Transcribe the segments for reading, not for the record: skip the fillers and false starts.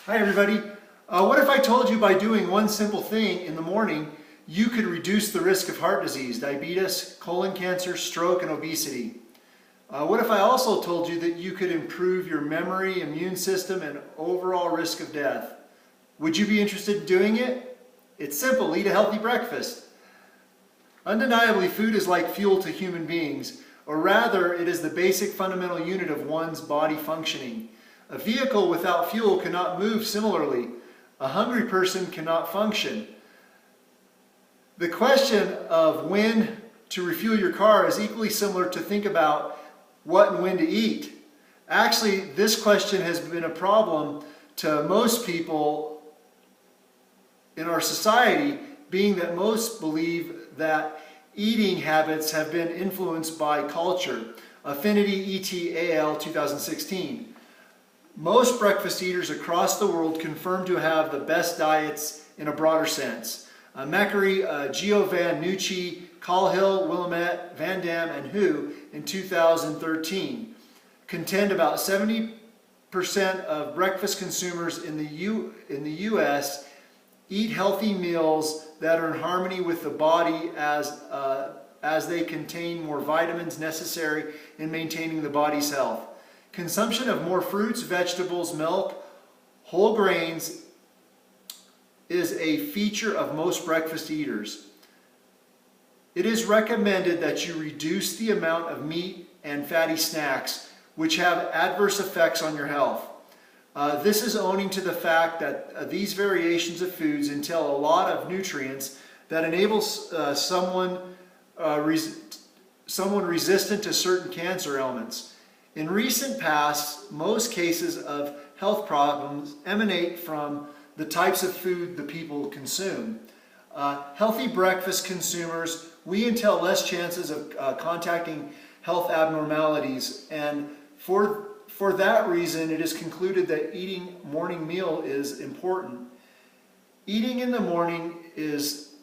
Hi everybody. What if I told you by doing one simple thing in the morning, you could reduce the risk of heart disease, diabetes, colon cancer, stroke, and obesity? What if I also told you that you could improve your memory, immune system, and overall risk of death? Would you be interested in doing it? It's simple. Eat a healthy breakfast. Undeniably, food is like fuel to human beings, or rather, it is the basic fundamental unit of one's body functioning. A vehicle without fuel cannot move similarly. A hungry person cannot function. The question of when to refuel your car is equally similar to think about what and when to eat. Actually, this question has been a problem to most people in our society, being that most believe that eating habits have been influenced by culture. Affinity et al. 2016. Most breakfast eaters across the world confirm to have the best diets in a broader sense. Macquarie, Giovannucci, Cahill, Willamette, Van Dam, and Hu in 2013 contend about 70% of breakfast consumers in the U.S. eat healthy meals that are in harmony with the body as they contain more vitamins necessary in maintaining the body's health. Consumption of more fruits, vegetables, milk, whole grains is a feature of most breakfast eaters. It is recommended that you reduce the amount of meat and fatty snacks which have adverse effects on your health. This is owing to the fact that these variations of foods entail a lot of nutrients that enables someone resistant to certain cancer ailments. In recent past, most cases of health problems emanate from the types of food the people consume. Healthy breakfast consumers, we entail less chances of contacting health abnormalities, and for that reason, it is concluded that eating morning meal is important. Eating in the morning is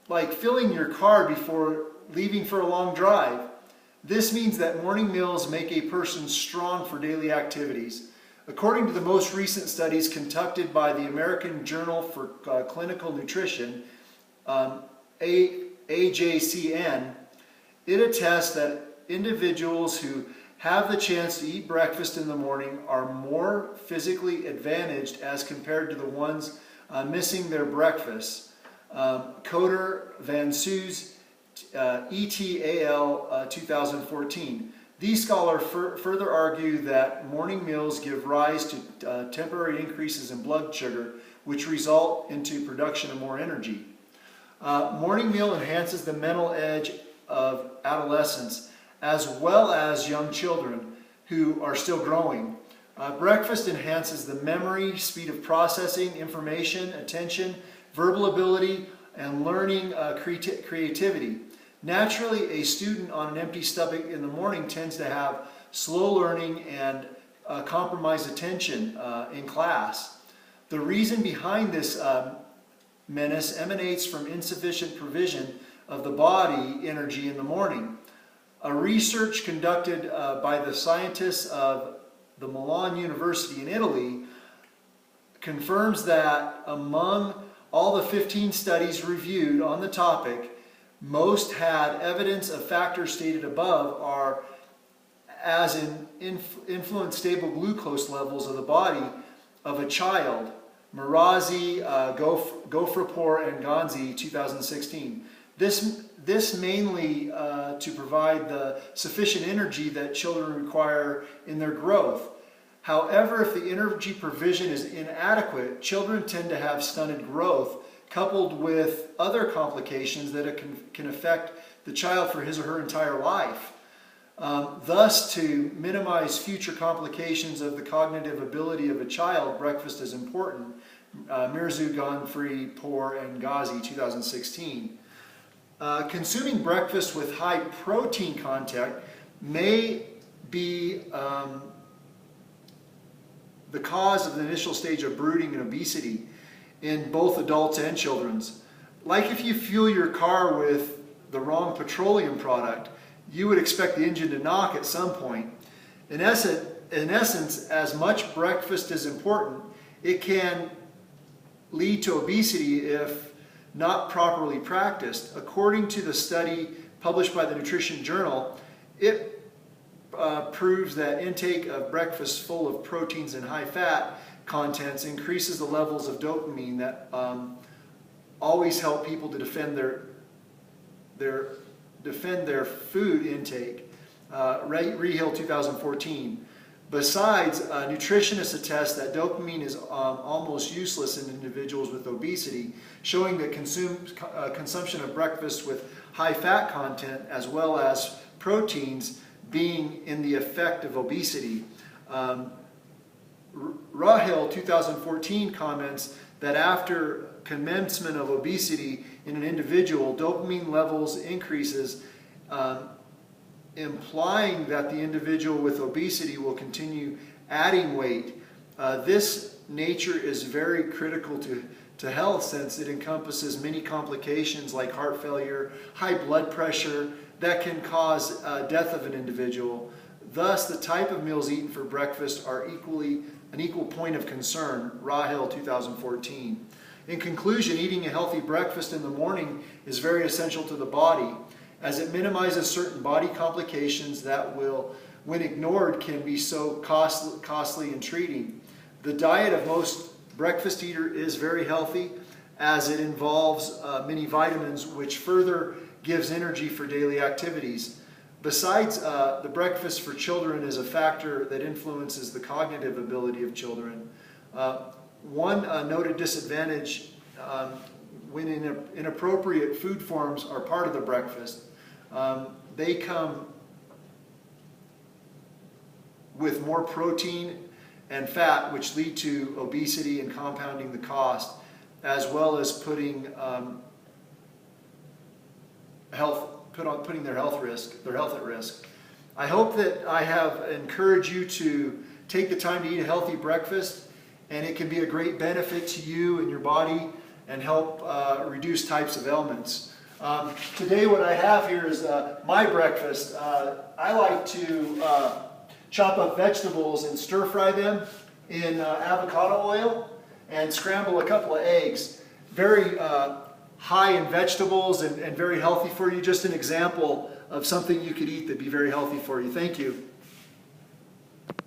like filling your car before leaving for a long drive. This means that morning meals make a person strong for daily activities. According to the most recent studies conducted by the American Journal for Clinical Nutrition, AJCN, it attests that individuals who have the chance to eat breakfast in the morning are more physically advantaged as compared to the ones missing their breakfast. Coder Van Sues et al. 2014. These scholars further argue that morning meals give rise to temporary increases in blood sugar, which result into production of more energy. Morning meal enhances the mental edge of adolescents as well as young children who are still growing. Breakfast enhances the memory, speed of processing information, attention, verbal ability, and learning creativity. Naturally, a student on an empty stomach in the morning tends to have slow learning and compromised attention in class. The reason behind this menace emanates from insufficient provision of the body energy in the morning. A research conducted by the scientists of the Milan University in Italy confirms that among all the 15 studies reviewed on the topic, most had evidence of factors stated above are as influence stable glucose levels of the body of a child. Marazzi, Gofrapor, and Gonzi, 2016. This mainly to provide the sufficient energy that children require in their growth. However, if the energy provision is inadequate, children tend to have stunted growth, coupled with other complications that can affect the child for his or her entire life. Thus, to minimize future complications of the cognitive ability of a child, breakfast is important. Mirzu, Godfrey, Por, and Ghazi, 2016. Consuming breakfast with high protein content may be the cause of the initial stage of brooding and obesity in both adults and children's. Like if you fuel your car with the wrong petroleum product, you would expect the engine to knock at some point. In essence, as much breakfast is important, it can lead to obesity if not properly practiced. According to the study published by the Nutrition Journal, it proves that intake of breakfast full of proteins and high fat contents increases the levels of dopamine that always help people to defend their food intake. Rehill 2014. Besides, nutritionists attest that dopamine is almost useless in individuals with obesity, showing that consumption of breakfast with high fat content as well as proteins being in the effect of obesity. Rehill 2014 comments that after commencement of obesity in an individual, dopamine levels increases, implying that the individual with obesity will continue adding weight. This nature is very critical to health, since it encompasses many complications like heart failure, high blood pressure, that can cause death of an individual. Thus, the type of meals eaten for breakfast are an equal point of concern. Rehill 2014. In conclusion, eating a healthy breakfast in the morning is very essential to the body, as it minimizes certain body complications that will, when ignored, can be so costly and treating. The diet of most breakfast eater is very healthy, as it involves many vitamins, which further gives energy for daily activities. Besides, the breakfast for children is a factor that influences the cognitive ability of children. One noted disadvantage when inappropriate food forms are part of the breakfast. They come with more protein and fat, which lead to obesity and compounding the cost, as well as putting their health at risk. I hope that I have encouraged you to take the time to eat a healthy breakfast, and it can be a great benefit to you and your body and help reduce types of ailments. Today what I have here is my breakfast. I like to chop up vegetables and stir fry them in avocado oil and scramble a couple of eggs. Very high in vegetables and very healthy for you. Just an example of something you could eat that'd be very healthy for you. Thank you.